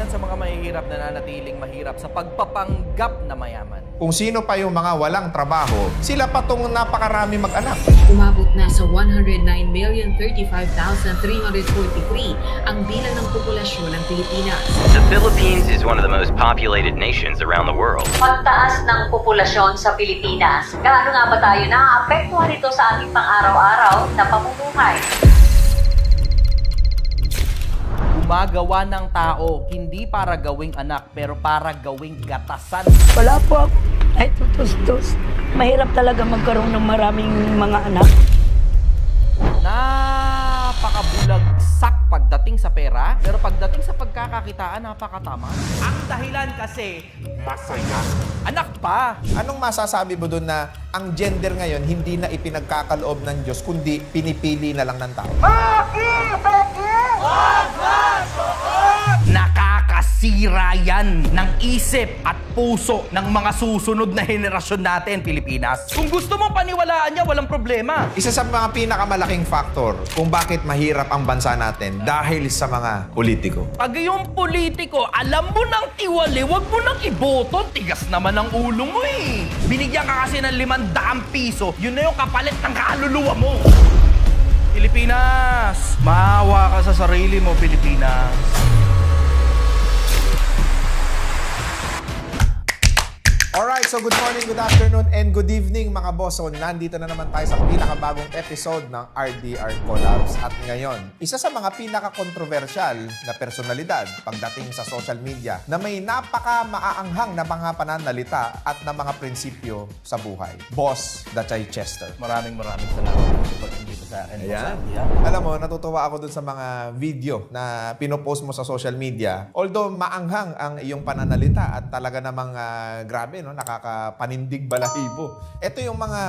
yan sa mga mahihirap na nanatiling mahirap sa pagpapanggap na mayaman. Kung sino pa yung mga walang trabaho, sila pa tong napakarami mag-anak. Umabot na sa 109,035,343 ang bilang ng populasyon ng Pilipinas. The Philippines is one of the most populated nations around the world. Pagtaas ng populasyon sa Pilipinas, gaano nga ba tayo naaapektuhan nito sa ating pang-araw-araw na pamumuhay? Gumagawa ng tao, hindi para gawing anak, pero para gawing gatasan. Wala po ako ay tutos-tos. Mahirap talaga magkaroon ng maraming mga anak. Napakabulagsak pagdating sa pera, pero pagdating sa pagkakakitaan, napakatama. Ang dahilan kasi, masaya. Anak pa! Anong masasabi mo doon na ang gender ngayon hindi na ipinagkakaloob ng Diyos, kundi pinipili na lang ng tao? Nakakasira yan ng isip at puso ng mga susunod na henerasyon natin, Pilipinas. Kung gusto mong paniwalaan niya, walang problema. Isa sa mga pinakamalaking faktor kung bakit mahirap ang bansa natin dahil sa mga politiko. Pag yung politiko, alam mo nang tiwali, wag mo nang iboto. Tigas naman ang ulo mo eh. Binigyan ka kasi ng 500 piso, yun na yung kapalit ng kaluluwa mo. Pilipinas, maawa ka sa sarili mo, Pilipinas. Alright, so good morning, good afternoon, and good evening mga boss. So nandito na naman tayo sa pinakabagong episode ng RDR Collabs. At ngayon, isa sa mga pinaka-controversial na personalidad pagdating sa social media na may napaka-maaanghang na mga pananalita at na mga prinsipyo sa buhay. Boss Dachay Chester. Maraming salamat sa pag-invita sa akin. Ayan. Alam mo, natutuwa ako dun sa mga video na pinopost mo sa social media. Although maanghang ang iyong pananalita at talaga namang grabe, no? Nakakapanindig balahibo. Ito yung mga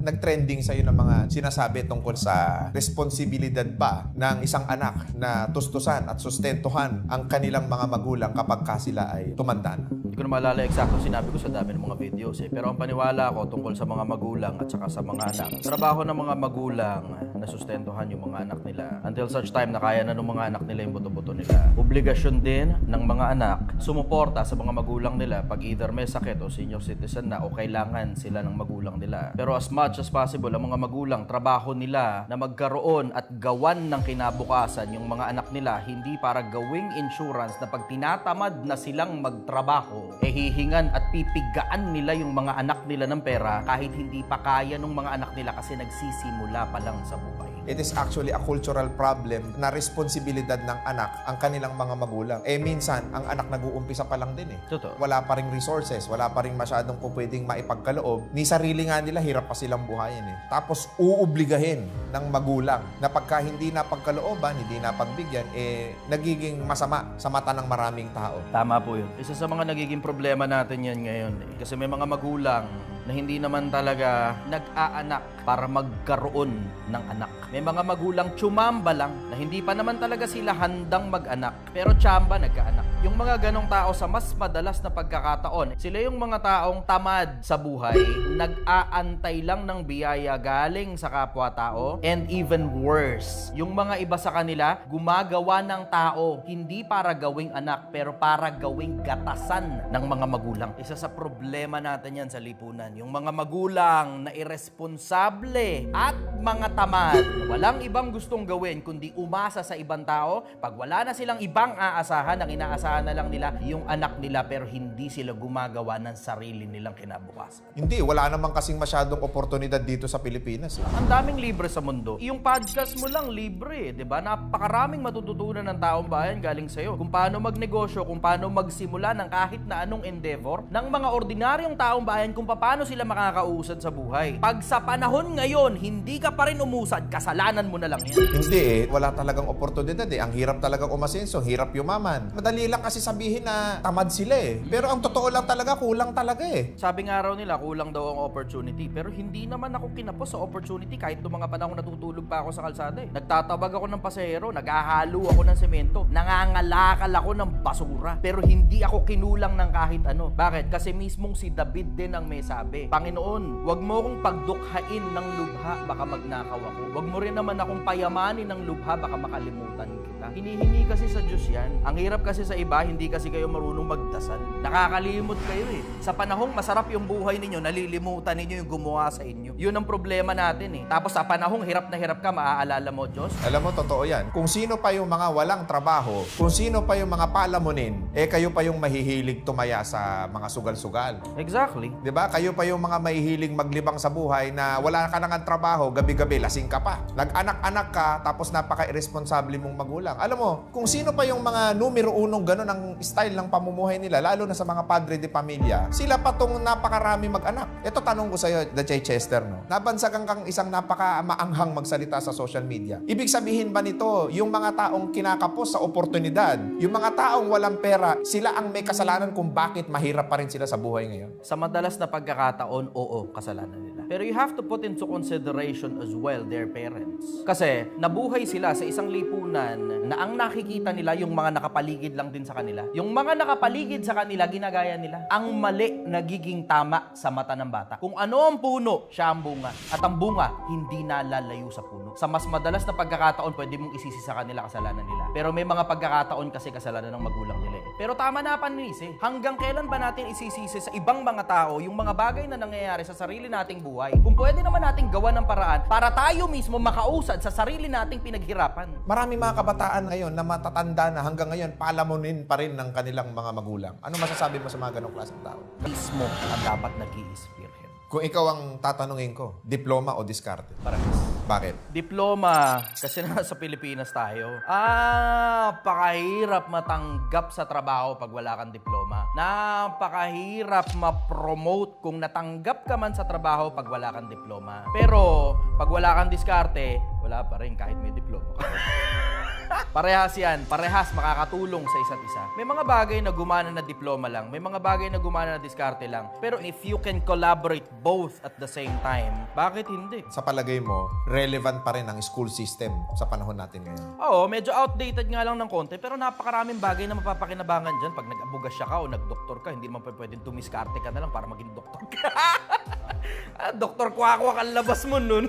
nag-trending sa'yo ng mga sinasabi tungkol sa responsibilidad ba ng isang anak na tustusan at sustentuhan ang kanilang mga magulang kapag sila ay tumanda na. Hindi ko na maalala eksakto sinabi ko sa dami ng mga videos eh. Pero ang paniwala ko tungkol sa mga magulang at saka sa mga anak. Trabaho ng mga magulang na sustentuhan yung mga anak nila until such time na kaya na ng mga anak nila yung buto-buto nila. Obligasyon din ng mga anak sumuporta sa mga magulang nila pag either may sakit o senior citizen na o kailangan sila ng magulang nila. Pero as much as possible, ang mga magulang, trabaho nila na magkaroon at gawan ng kinabukasan yung mga anak nila, hindi para gawing insurance na pag tinatamad na silang magtrabaho, eh hihingan at pipigaan nila yung mga anak nila ng pera kahit hindi pa kaya ng mga anak nila kasi nagsisimula pa lang sa buhay. It is actually a cultural problem na responsibilidad ng anak ang kanilang mga magulang. Eh minsan, ang anak nag-uumpisa pa lang din eh. Totoo. Wala pa ring resources, wala pa ring masyadong pwedeng maipagkaloob. Ni sarili nga nila, hirap pa silang buhayin eh. Tapos uuobligahin ng magulang na pagka hindi napagkalooban, hindi napagbigyan, eh nagiging masama sa mata ng maraming tao. Tama po yun. Isa sa mga nagiging problema natin yan ngayon eh. Kasi may mga magulang na hindi naman talaga nag-aanak para magkaroon ng anak. May mga magulang tsumamba lang na hindi pa naman talaga sila handang mag-anak. Pero tsamba nagkaanak. Yung mga ganong tao sa mas madalas na pagkakataon, sila yung mga taong tamad sa buhay, nag-aantay lang ng biyaya galing sa kapwa-tao, and even worse, yung mga iba sa kanila, gumagawa ng tao, hindi para gawing anak, pero para gawing gatasan ng mga magulang. Isa sa problema natin yan sa lipunan, yung mga magulang na irresponsable at mga tamad, walang ibang gustong gawin kundi umasa sa ibang tao. Pag wala na silang ibang aasahan, ang inaasahan na lang nila yung anak nila, pero hindi sila gumagawa ng sarili nilang kinabukasan. Hindi, wala naman kasing masyadong oportunidad dito sa Pilipinas. Ang daming libre sa mundo. Yung podcast mo lang libre, 'di ba? Napakaraming matututunan ng taong bayan galing sa iyo. Kung paano magnegosyo, kung paano magsimula ng kahit na anong endeavor ng mga ordinaryong taong bayan, kung paano sila makakausad sa buhay. Pag sa panahon ngayon, hindi ka pa rin umusad, kasalanan mo na lang yan. Hindi eh, wala talagang oportunidad eh. Ang hirap talagang umasenso, hirap yumaman. Madali lang kasi sabihin na tamad sila eh. Pero ang totoo lang talaga, kulang talaga eh. Sabi nga raw nila, kulang daw ang opportunity. Pero hindi naman ako kinapos sa opportunity kahit noong mga panahon natutulog pa ako sa kalsada eh. Nagtatabag ako ng pasahero, naghahalo ako ng semento, nangangalakal ako ng basura. Pero hindi ako kinulang ng kahit ano. Bakit? Kasi mismong si David din ang may sabi, Panginoon, wag mo akong pagdukhain ng lubha, baka magnakaw ako. Wag mo rin naman akong payamanin ng lubha, baka makalimutan ko. magsalita. Hinihingi kasi sa Diyos yan. Ang hirap kasi sa iba, hindi kasi kayo marunong magdasal. Nakakalimot kayo eh. Sa panahong masarap yung buhay ninyo, nalilimutan ninyo yung gumawa sa inyo. Yun ang problema natin eh. Tapos sa panahong hirap na hirap ka, maaalala mo Diyos. Alam mo, totoo yan. Kung sino pa yung mga walang trabaho, kung sino pa yung mga palamunin, kayo pa yung mahihilig tumaya sa mga sugal-sugal. Exactly. 'Di ba? Kayo pa yung mga mahihiling maglibang sa buhay na wala ka nang trabaho, gabi-gabi lasing ka pa. Nag-anak-anak ka, tapos napaka-irresponsable mong magulang. Alam mo, kung sino pa yung mga numero unong gano'n ang style ng pamumuhay nila, lalo na sa mga padre de pamilya, sila pa tong napakarami mag-anak. Ito tanong ko sa'yo, Dachay Chester, no? Nabansagan kang isang napaka-maanghang magsalita sa social media. Ibig sabihin ba nito, yung mga taong kinakapos sa oportunidad, yung mga taong walang pera, sila ang may kasalanan kung bakit mahirap pa rin sila sa buhay ngayon? Sa madalas na pagkakataon, oo, kasalanan nila. Pero you have to put into consideration as well their parents. Kasi nabuhay sila sa isang lipunan na ang nakikita nila yung mga nakapaligid lang din sa kanila. Yung mga nakapaligid sa kanila, ginagaya nila. Ang mali nagiging tama sa mata ng bata. Kung ano ang puno, siya ang bunga. At ang bunga, hindi nalalayo sa puno. Sa mas madalas na pagkakataon, pwede mong isisi sa kanila kasalanan nila. Pero may mga pagkakataon kasi kasalanan ng magulang nila eh. Pero tama na Panis eh. Hanggang kailan ba natin isisisi sa ibang mga tao yung mga bagay na nangyayari sa sarili nating buhay? Kung pwede naman nating gawa ng paraan para tayo mismo makausad sa sarili nating pinaghirapan. Maraming mga kabataan ngayon na matatanda na hanggang ngayon palamunin pa rin ng kanilang mga magulang. Ano masasabi mo sa mga ganong klaseng tao? Mismo ang dapat nag-i-spearhead. Kung ikaw ang tatanungin ko, diploma o diskarte? Parehas. Bakit? Diploma, kasi nasa Pilipinas tayo. Napakahirap matanggap sa trabaho pag wala kang diploma. Napakahirap ma-promote kung natanggap ka man sa trabaho pag wala kang diploma. Pero pag wala kang diskarte, wala pa rin kahit may diploma ka. Parehas yan. Parehas makakatulong sa isa't isa. May mga bagay na gumana na diploma lang. May mga bagay na gumana na diskarte lang. Pero if you can collaborate both at the same time, bakit hindi? Sa palagay mo, relevant pa rin ang school system sa panahon natin ngayon? Oo, medyo outdated nga lang ng konti. Pero napakaraming bagay na mapapakinabangan dyan. Pag nag-abugasya ka o nag-doktor ka, hindi naman pwedeng tumiskarte ka na lang para maging doktor ka. Doktor kwakwa kang labas mo nun.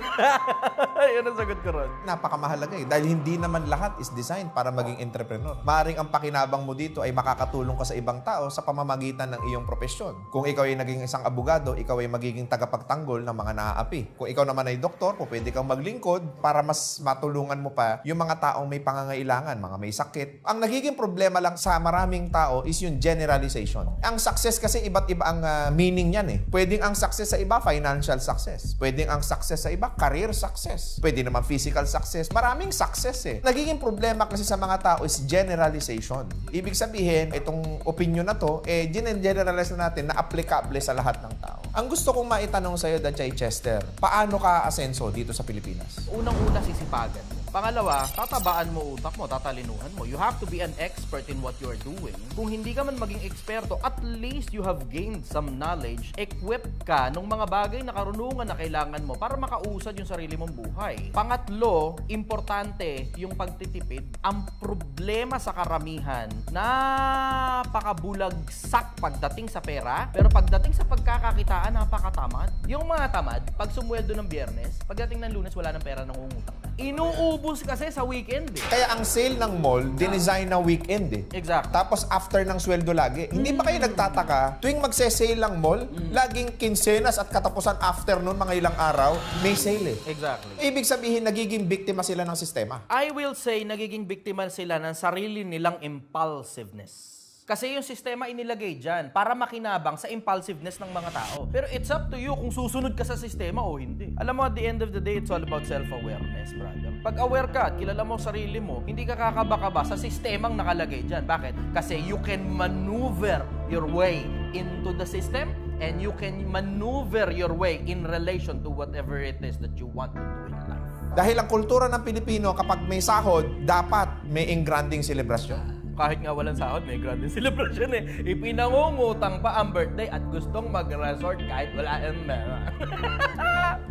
Yan ang sagot ko ron. Napakamahalaga eh. Dahil hindi naman lahat is designed para maging entrepreneur. Maaring ang pakinabang mo dito ay makakatulong ka sa ibang tao sa pamamagitan ng iyong profesyon. Kung ikaw ay naging isang abogado, ikaw ay magiging tagapagtanggol ng mga naaapi. Kung ikaw naman ay doktor, pwede kang maglingkod para mas matulungan mo pa yung mga taong may pangangailangan, mga may sakit. Ang nagiging problema lang sa maraming tao is yung generalization. Ang success kasi iba't iba ang meaning niyan eh. Pwedeng ang success sa iba, financial success. Pwedeng ang success sa iba, career success. Pwede naman physical success. Maraming success eh. Nagiging problema kasi sa mga tao is generalization. Ibig sabihin, itong opinion na to, generalize na natin na applicable sa lahat ng tao. Ang gusto kong maitanong sa'yo, Dachay Chester, paano ka asenso dito sa Pilipinas? Unang-una, sisipagan mo. Pangalawa, tatabaan mo utak mo, tatalinuhan mo. You have to be an expert in what you're doing. Kung hindi ka man maging eksperto, at least you have gained some knowledge. Equipped ka ng mga bagay na karunungan na kailangan mo para makausad yung sarili mong buhay. Pangatlo, importante yung pagtitipid. Ang problema sa karamihan, napakabulagsak pagdating sa pera, pero pagdating sa pagkakakitaan, napakatamad. Yung mga tamad, pag sumweldo ng Biyernes, pagdating ng Lunes, wala ng pera, nangungutang na. Inuubos kasi sa weekend eh. Kaya ang sale ng mall, dinesign na weekend eh. Exact. Tapos after ng sweldo lagi. Hindi ba kayo nagtataka? Tuwing magse-sale lang mall, laging kinsenas at katapusan afternoon, mga ilang araw, may sale eh. Exactly. Ibig sabihin, nagiging biktima sila ng sistema. I will say, nagiging biktima sila ng sarili nilang impulsiveness. Kasi yung sistema inilagay dyan para makinabang sa impulsiveness ng mga tao. Pero it's up to you kung susunod ka sa sistema o hindi. Alam mo, at the end of the day, it's all about self-awareness, brother. Pag aware ka at kilala mo sarili mo, hindi ka kakaba-kaba sa sistemang nakalagay dyan. Bakit? Kasi you can maneuver your way into the system and you can maneuver your way in relation to whatever it is that you want to do in life. Dahil ang kultura ng Pilipino, kapag may sahod, dapat may engranding selebrasyon. Kahit nga walang sahod, may grand celebration eh. Ipinangungutang pa ang birthday at gustong mag-resort kahit wala ang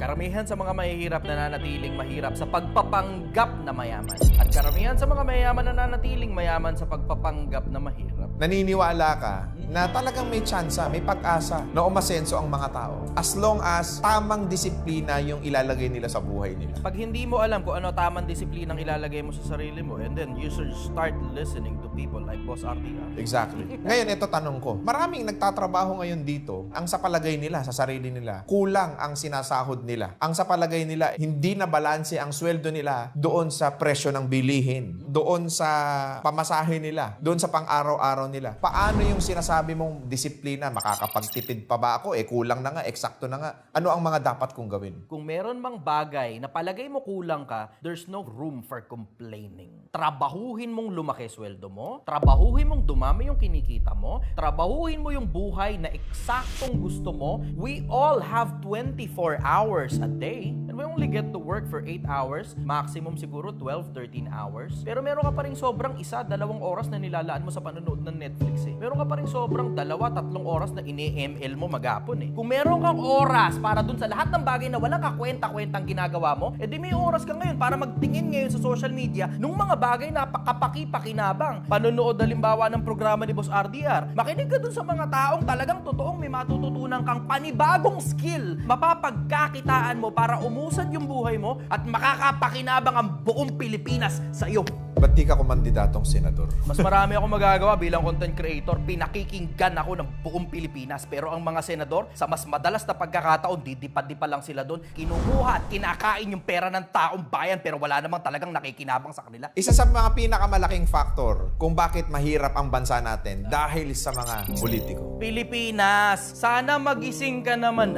Karamihan sa mga mahihirap nananatiling mahirap sa pagpapanggap na mayaman. At karamihan sa mga mayaman nananatiling mayaman sa pagpapanggap na mahirap. Naniniwala ka na talagang may tsansa, may pag-asa na umasenso ang mga tao as long as tamang disiplina yung ilalagay nila sa buhay nila. Pag hindi mo alam kung ano tamang disiplina ang ilalagay mo sa sarili mo, and then you should start listening to people like Boss RDR. Exactly. Ngayon, ito tanong ko. Maraming nagtatrabaho ngayon dito, ang sa palagay nila, sa sarili nila, kulang ang sinasahod nila. Ang sa palagay nila, hindi na balanse ang sweldo nila doon sa presyo ng bilihin, doon sa pamasahe nila, doon sa pang-araw-araw nila. Paano yung sinasabi mong disiplina? Makakapagtipid pa ba ako? Kulang na nga, eksakto na nga. Ano ang mga dapat kong gawin? Kung meron mang bagay na palagay mo kulang ka, there's no room for complaining. Trabahuhin mong lumaki sweldo mo, trabahuhin mong dumami yung kinikita mo, trabahuhin mo yung buhay na eksaktong gusto mo. We all have 24 hours a day, and we only get to work for 8 hours, maximum siguro 12, 13 hours. Pero meron ka pa rin sobrang 1-2 oras na nilalaan mo sa panonood ng Netflix eh. Meron ka pa rin sobrang 2-3 oras na ini-ML mo maghapon eh. Kung meron kang oras para dun sa lahat ng bagay na walang kakwenta-kwentang ginagawa mo, edi may oras ka ngayon para magtingin ngayon sa social media nung mga bagay na kapaki-pakinabang. Panonood halimbawa ng programa ni Boss RDR. Makinig ka dun sa mga taong talagang totoong may matututunan kang panibagong skill. Mapapagkakitaan mo para umusad yung buhay mo at makakapakinabang ang buong Pilipinas sa iyo. Ba't di ka kumandidatong senador? Mas marami akong magagawa bilang content creator. Pinakikinggan ako ng buong Pilipinas. Pero ang mga senador, sa mas madalas na pagkakataon, didipad-dipa lang sila doon. Kinukuha at kinakain yung pera ng taong bayan pero wala namang talagang nakikinabang sa kanila. Isa sa mga pinakamalaking factor kung bakit mahirap ang bansa natin dahil sa mga politiko. Pilipinas, sana magising ka naman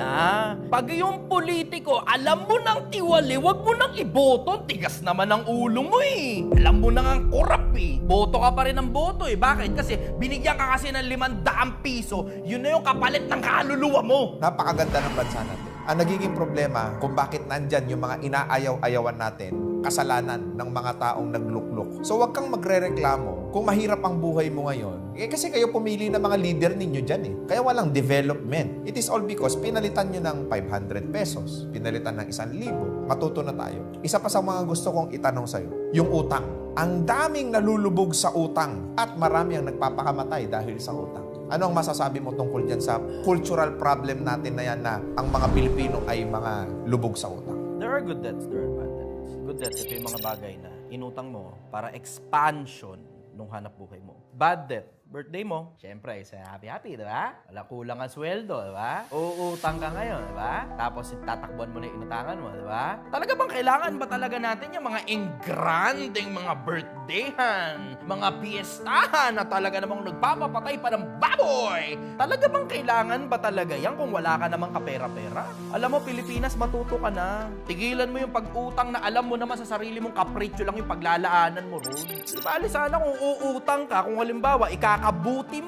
Pag yung politiko, alam mo nang tiwali, wag mo nang iboto. Tigas naman ang ulo mo eh. Alam mo nang ang kurap eh. Boto ka pa rin ng boto eh. Bakit? Kasi binigyan ka kasi ng 500 piso. Yun na yung kapalit ng kaluluwa mo. Napakaganda ng bansa natin. Ang nagiging problema kung bakit nandyan yung mga inaayaw-ayawan natin, kasalanan ng mga taong naglukluk. So wag kang magrereklamo kung mahirap ang buhay mo ngayon. Kasi kayo pumili ng mga leader ninyo dyan eh. Kaya walang development. It is all because pinalitan nyo ng 500 pesos. Pinalitan ng 1,000. Matuto na tayo. Isa pa sa mga gusto kong itanong sa'yo, yung utang. Ang daming nalulubog sa utang at marami ang nagpapakamatay dahil sa utang. Ano ang masasabi mo tungkol dyan sa cultural problem natin na yan na ang mga Pilipino ay mga lubog sa utang? There are good debts, there are bad debts. Good debts, ito yung mga bagay na inutang mo para expansion nung hanap buhay mo. Bad debt, birthday mo, syempre, isa happy-happy, di ba? Wala kulang ang sweldo, di ba? Uutang ka ngayon, di ba? Tapos tatakbuhan mo na yung inutangan mo, di ba? Talaga bang kailangan ba talaga natin yung mga engranding mga birthdayhan, mga piyestahan na talaga namang nagpapapatay pa ng baboy? Talaga bang kailangan ba talaga yan kung wala ka namang kapera-pera? Alam mo, Pilipinas, matuto ka na. Tigilan mo yung pag-utang na alam mo naman sa sarili mong kapritsyo lang yung paglalaanan mo ron. Di ba, sana kung uutang ka, kung halimbawa, ikakabuti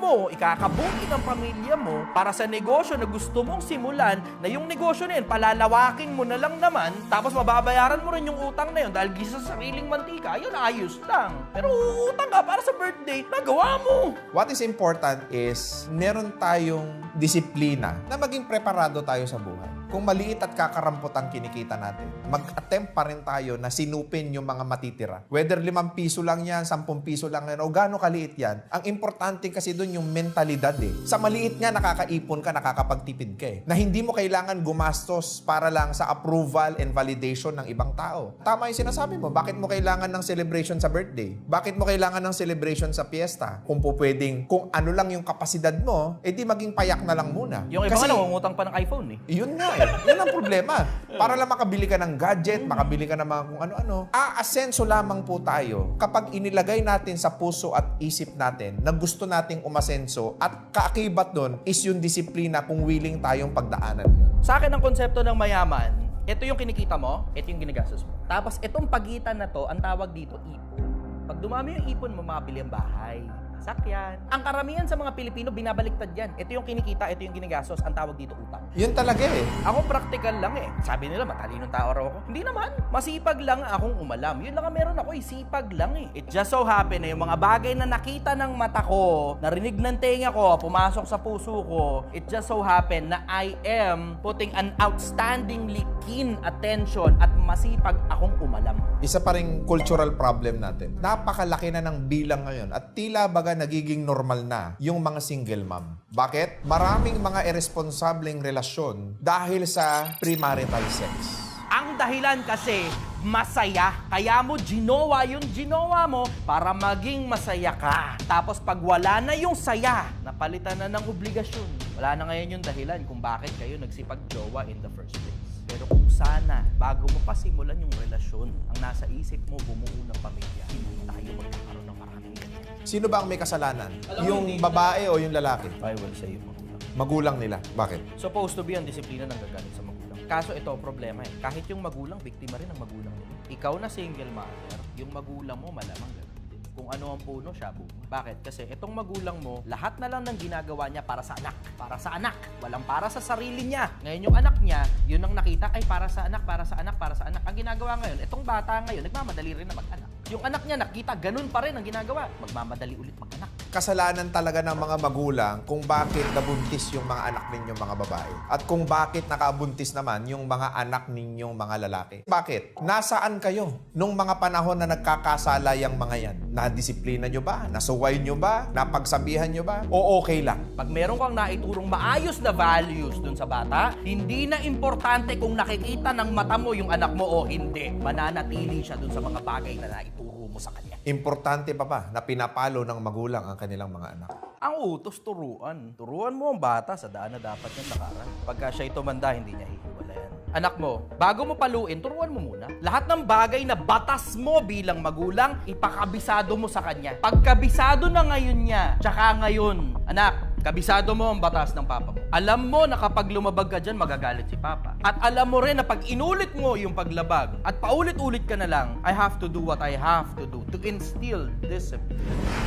ng pamilya mo para sa negosyo na gusto mong simulan, na yung negosyo na yun, palalawaking mo na lang naman, tapos mababayaran mo rin yung utang na yun dahil gisa sa sariling mantika, yun ayos lang. Pero uutang ka para sa birthday, nagawa mo. What is important is meron tayong disiplina na maging preparado tayo sa buhay. Kung maliit at kakarampot ang kinikita natin, mag-attempt pa rin tayo na sinupin yung mga matitira. Whether 5 piso lang yan, 10 piso lang yan, o gaano kaliit yan, ang importante kasi doon yung mentalidad eh. Sa maliit nga, nakakaipon ka, nakakapagtipid ka eh. Na hindi mo kailangan gumastos para lang sa approval and validation ng ibang tao. Tama yung sinasabi mo, bakit mo kailangan ng celebration sa birthday? Bakit mo kailangan ng celebration sa fiesta? Kung po pwedeng, kung ano lang yung kapasidad mo, edi maging payak na lang muna. Yung iba nga nangungutang pa ng iPhone eh. Yun nga eh. Yan ang problema. Para lang makabili ka ng gadget, makabili ka ng mga kung ano-ano. Aasenso lamang po tayo kapag inilagay natin sa puso at isip natin na gusto nating umasenso at kaakibat doon is yung disiplina kung willing tayong pagdaanan yun. Sa akin ang konsepto ng mayaman, ito yung kinikita mo, ito yung ginagastos mo. Tapos itong pagitan na to, ang tawag dito ipon. Pag dumami yung ipon mo, makabili ang bahay, sasakyan. Ang karamihan sa mga Pilipino, binabaliktad yan. Ito yung kinikita, ito yung ginagastos. Ang tawag dito, utang. Yun talaga eh. Ako practical lang eh. Sabi nila, matalinong tao raw ako. Hindi naman. Masipag lang akong umalam. Yun lang ang meron ako, sipag lang eh. It just so happen na yung mga bagay na nakita ng mata ko, narinig ng tenga ko, pumasok sa puso ko, it just so happen na I am putting an outstandingly keen attention at masipag akong umalam. Isa pa ring cultural problem natin. Napakalaki na ng bilang ngayon at tila baga nagiging normal na yung mga single mom. Bakit? Maraming mga irresponsableng relasyon dahil sa premarital sex. Ang dahilan kasi, masaya. Kaya mo ginawa yung ginawa mo para maging masaya ka. Tapos pag wala na yung saya, napalitan na ng obligasyon. Wala na ngayon yung dahilan kung bakit kayo nagsipag-jowa in the first place. Pero kung sana, bago mo pa simulan yung relasyon, ang nasa isip mo, bumuo ng pamilya, hindi tayo magkakaroon ng maraming ganyan. Sino ba ang may kasalanan? Yung babae o yung lalaki? I will say yung magulang. Magulang nila. Bakit? Supposed to be ang disiplina ng gagalit sa magulang. Kaso ito, problema eh. Kahit yung magulang, biktima rin ang magulang nila. Ikaw na single mother, yung magulang mo malamang ganun din. Kung ano ang puno, siya bunga. Bakit? Kasi itong magulang mo, lahat na lang ng ginagawa niya para sa anak. Para sa anak. Walang para sa sarili niya. Ngayon yung anak niya, yun ang nakita, ay para sa anak, para sa anak, para sa anak. Ang ginagawa ngayon, itong bata ngayon, nagmamadali rin na mag-anak. Yung anak niya nakita, ganun pa rin ang ginagawa. Magmamadali ulit mag-anak. Kasalanan talaga ng mga magulang kung bakit nabuntis yung mga anak ninyong mga babae. At kung bakit nakabuntis naman yung mga anak ninyong mga lalaki. Bakit? Nasaan kayo nung mga panahon na nagkakasala yung mga yan? Nadisiplina nyo ba? Nasuway nyo ba? Napagsabihan nyo ba? O okay lang? Pag meron kang naiturong maayos na values dun sa bata, hindi na importante kung nakikita ng mata mo yung anak mo o hindi. Mananatili siya dun sa mga bagay na naituro mo sa kanya. Importante pa na pinapalo ng magulang ang kanilang mga anak. Ang utos, turuan. Turuan mo ang bata sa daan na dapat niyang lakaran. Pagka siya'y tumanda, hindi niya hihiwalayan. Anak mo, bago mo paluin, turuan mo muna. Lahat ng bagay na batas mo bilang magulang, ipakabisado mo sa kanya. Pagkabisado na ngayon niya, tsaka ngayon, anak, kabisado mo ang batas ng papa mo. Alam mo na kapag lumabag ka dyan, magagalit si papa. At alam mo rin na pag inulit mo yung paglabag at paulit-ulit ka na lang, I have to do what I have to do to instill discipline.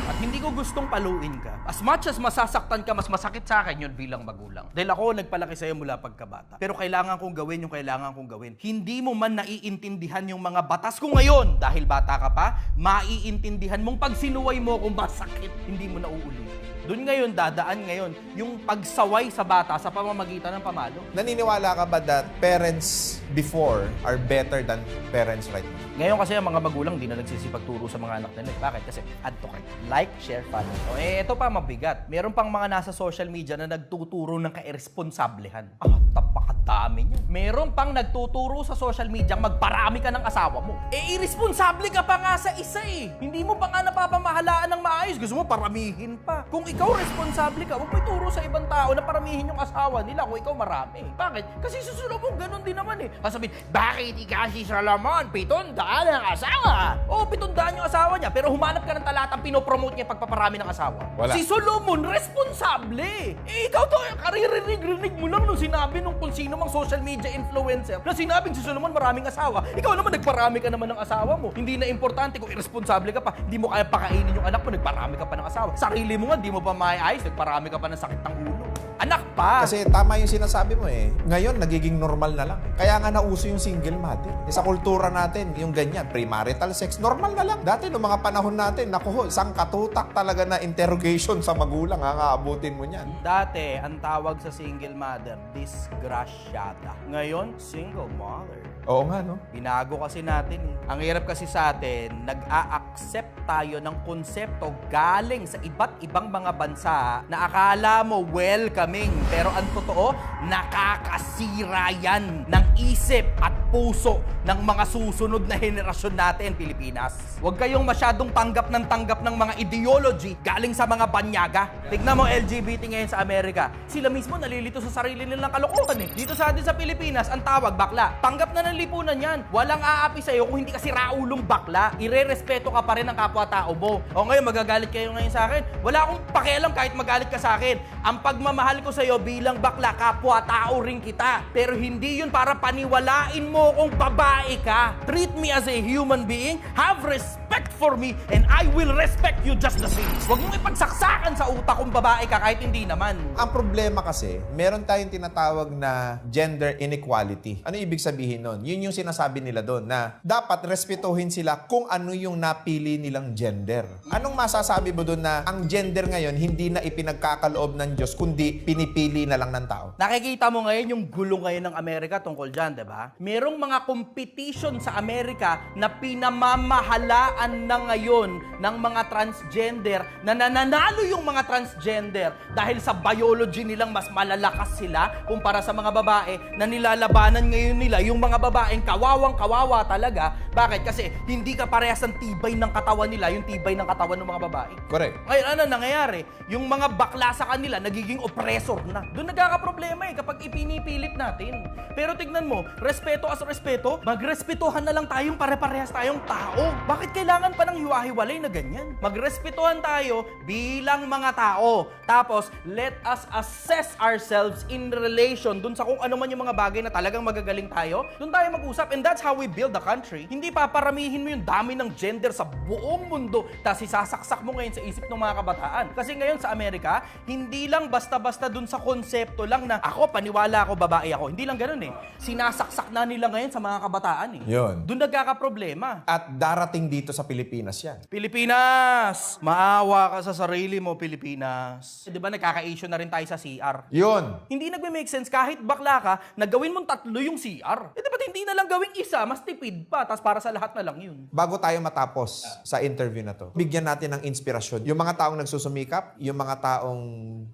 At hindi ko gustong paluin ka. As much as masasaktan ka, mas masakit sa akin yun bilang magulang. Dahil ako nagpalaki sa'yo mula pagkabata. Pero kailangan kong gawin yung kailangan kong gawin. Hindi mo man naiintindihan yung mga batas ko ngayon dahil bata ka pa, maiintindihan mong pag sinuway mo kung masakit, hindi mo na uulitin. Doon ngayon, dadaan ngayon, yung pagsaway sa bata sa pamamagitan ng pamalo. Naniniwala ka ba that parents before are better than parents right now? Ngayon kasi ang mga magulang di na nagsisipagturo sa mga anak nila. Bakit? Kasi add to cart. Like, share, follow. O, ito pa mabigat. Meron pang mga nasa social media na nagtuturo ng kairesponsablehan. Tapakadami niya. Meron pang nagtuturo sa social media magparami ka ng asawa mo. Irresponsable ka pa nga sa isa eh. Hindi mo pa nga napapamahalaan ng maayos. Gusto mo paramihin pa. Kung ikaw responsable ka, huwag mo ituro sa ibang tao na paramihin yung asawa nila kung ikaw marami. Bakit? Kasi si Solomon ganun din naman eh. Sasabihin, bakit ikaw si Solomon? 700 ang asawa. Oo, 700 yung asawa niya. Pero humanap ka ng talatang pinopromote niya pagpaparami ng asawa. Wala. Si Solomon, responsable. Ikaw to, karirinig-rinig mo lang nung sinabi nung kung sino mang social media influencer na sinabing si Solomon maraming asawa. Ikaw naman, nagparami ka naman ng asawa mo. Hindi na importante kung irresponsable ka pa. Hindi mo kaya pakainin yung anak mo, nagparami ka pa ng asawa. Sarili mo nga, di mo pa maiayos, nagparami ka pa ng sakit ng ulo. Anak pa! Kasi tama yung sinasabi mo eh. Ngayon, nagiging normal na lang. Kaya nga nauso yung single mother. Sa kultura natin, yung ganyan, premarital sex, normal na lang. Dati, noong mga panahon natin, naku, isang katutak talaga na interrogation sa magulang, aabutin mo niyan. Dati, ang tawag sa single mother, disgrasyada. Ngayon, single mother. Oo nga, no? Binago kasi natin eh. Ang hirap kasi sa atin, nag-a-accept tayo ng konsepto galing sa iba't ibang mga bansa na akala mo welcoming. Pero ang totoo, nakakasira yan ng isip at puso ng mga susunod na henerasyon natin, Pilipinas. Huwag kayong masyadong tanggap ng mga ideology galing sa mga banyaga. Tignan mo LGBT ngayon sa Amerika. Sila mismo nalilito sa sarili nilang kalokohan eh. Dito sa atin sa Pilipinas, ang tawag bakla. Panggap na ng lipunan yan. Walang aapi sa'yo kung hindi ka si raulong bakla. Ire-respeto ka pa rin ng kapwa-tao mo. O ngayon, magagalit kayo ngayon sa akin. Wala akong pakialam kahit magalit ka sa akin. Ang pagmamahal ko sa'yo bilang bakla, kapwa-tao rin kita. Pero hindi yun para paniwalain mo kung babae ka. Treat me as a human being. Have respect respect for me and I will respect you just the same. Huwag mong ipagsaksakan sa utak kung babae ka kahit hindi naman. Ang problema kasi, meron tayong tinatawag na gender inequality. Ano ibig sabihin nun? Yun yung sinasabi nila doon na dapat respetuhin sila kung ano yung napili nilang gender. Anong masasabi mo doon na ang gender ngayon hindi na ipinagkakaloob ng Diyos kundi pinipili na lang ng tao? Nakikita mo ngayon yung gulo ngayon ng Amerika tungkol dyan, di ba? Merong mga competition sa Amerika na pinamamahalaan na ngayon ng mga transgender na nananalo yung mga transgender dahil sa biology nilang mas malalakas sila kumpara sa mga babae na nilalabanan ngayon nila yung mga babaeng kawawang-kawawa talaga. Bakit? Kasi hindi ka parehas ng tibay ng katawan nila yung tibay ng katawan ng mga babae. Correct. Ngayon, ano nangyayari? Yung mga bakla sa kanila, nagiging oppressor na. Doon nagkakaproblema kapag ipinipilit natin. Pero tignan mo, respeto as respeto, magrespetuhan na lang tayong pare-parehas tayong tao. Bakit kailangan pa ng hiwa-hiwalay na ganyan? Magrespetuhan tayo bilang mga tao. Tapos, let us assess ourselves in relation dun sa kung ano man yung mga bagay na talagang magagaling tayo. Doon tayo mag-usap. And that's how we build the country. Hindi paparamihin mo yung dami ng gender sa buong mundo tapos isasaksak mo ngayon sa isip ng mga kabataan. Kasi ngayon sa Amerika, hindi lang basta-basta dun sa konsepto lang na ako, paniwala ako, babae ako. Hindi lang ganun Sinasaksak na nila ngayon sa mga kabataan Yun. Doon nagkakaproblema. At darating dito sa Pilipinas yan. Pilipinas! Maawa ka sa sarili mo, Pilipinas. Di ba nagkaka-issue na rin tayo sa CR? Yun. Hindi nagme-make sense kahit bakla ka, nagawin mong 3 yung CR. Di ba hindi na lang gawing isa, mas tipid pa, tapos para sa lahat na lang yun. Bago tayo matapos sa interview na to, bigyan natin ng inspirasyon. Yung mga taong nagsusumikap, yung mga taong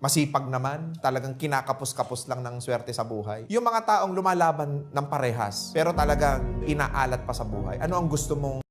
masipag naman, talagang kinakapos-kapos lang ng swerte sa buhay. Yung mga taong lumalaban ng parehas, pero talagang inaalat pa sa buhay. Ano ang gusto mong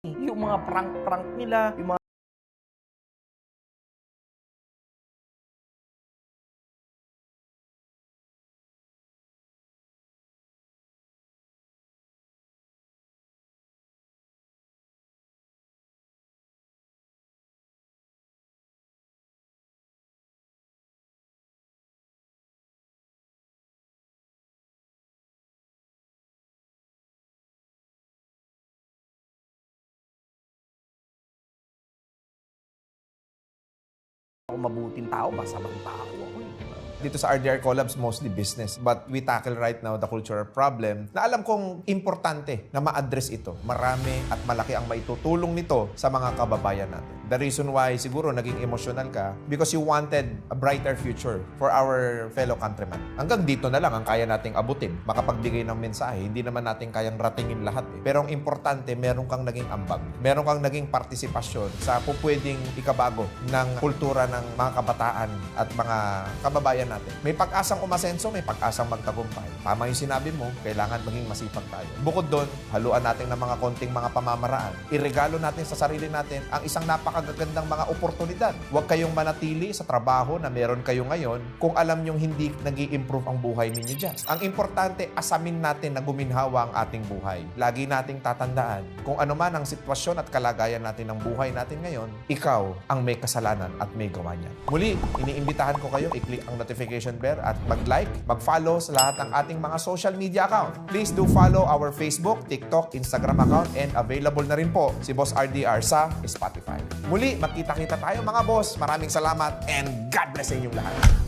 Yung mga prank-prank nila, yung mga mabuting tao, masamang tao ako. Dito sa RDR Collabs, mostly business. But we tackle right now the cultural problem na alam kong importante na ma-address ito. Marami at malaki ang maitutulong nito sa mga kababayan natin. The reason why siguro naging emotional ka because you wanted a brighter future for our fellow countrymen. Hanggang dito na lang ang kaya nating abutin, makapagbigay ng mensahe. Hindi naman natin kayang ratingin lahat. Pero ang importante, meron kang naging ambag. Meron kang naging partisipasyon sa pupwedeng ikabago ng kultura ng mga kabataan at mga kababayan kalagayan natin. May pag-asang umasenso, may pag-asang magtagumpay. Tama yung sinabi mo, kailangan maging masipag tayo. Bukod doon, haluan natin ng mga konting mga pamamaraan. Iregalo natin sa sarili natin ang isang napakagagandang mga oportunidad. Huwag kayong manatili sa trabaho na meron kayo ngayon kung alam nyong hindi nag-i-improve ang buhay ninyo dyan. Ang importante, asamin natin na guminhawa ang ating buhay. Lagi nating tatandaan, kung ano man ang sitwasyon at kalagayan natin ng buhay natin ngayon, ikaw ang may kasalanan at may gawa niyan. Muli, iniimbitahan ko kayo, i-click ang notification bell at mag-like, mag-follow sa lahat ng ating mga social media account. Please do follow our Facebook, TikTok, Instagram account, and available na rin po si Boss RDR sa Spotify. Muli, magkita-kita tayo mga boss. Maraming salamat and God bless sa inyong lahat.